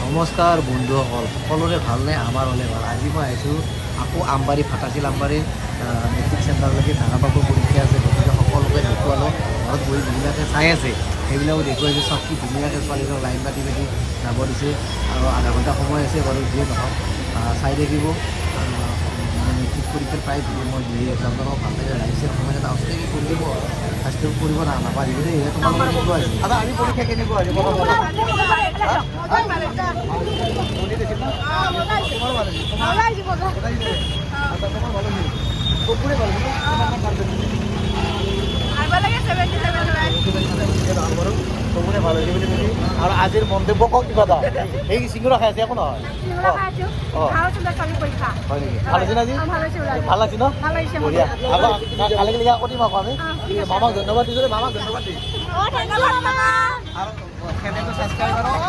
নমস্কাৰ বন্ধুসকল, সকলোৰে ভালনে? আমাৰ হ'লে ভাল। আজি মই আহিছোঁ আকৌ আমবাৰী ফাটাচিল আমবাৰী মেট্ৰিক চেণ্টাৰলৈকে। ডাঙৰবাবুৰ পৰীক্ষা আছে, গতিকে সকলোকে দেখুৱালোঁ। ঘৰত বহি যিবিলাকে চাই আছে সেইবিলাকো দেখুৱাইছোঁ। চব কি ধুনীয়াকৈ ছোৱালীজনক লাইন পাতি পাতি যাব দিছে আৰু আধা ঘণ্টা সময় আছে বাৰু, যিয়ে নহওক চাই থাকিব। মানে মেট্ৰিক পৰীক্ষাৰ প্ৰায় ভিডিঅ' মই দিয়ে আছোঁ। আপোনালোকক ভাল লাগে লাইছে সময় এটা অষ্টেকে কৰি দিব, ফাৰ্ষ্ট কৰিব নাপাৰিব দেই। তোমালোকে কেনেকুৱা হৈছে? আজি পৰীক্ষা কেনেকুৱা হৈছে? আৰু আজিৰ মন্তব্য কওক কিবা এটা। এই চিংগুৰা খাই আছে একো নহয়। হয় নেকি? ভাল হৈছে না আজি? ভাল লাগছে ন? বঢ়িয়া। কালি কালি আকৌ দিম আকৌ আমি। মামাক ধন্যবাদ দিছোঁ। মামাক ধন্যবাদ দিম। আৰু চেনেলটো ছাবস্ক্ৰাইব কৰক।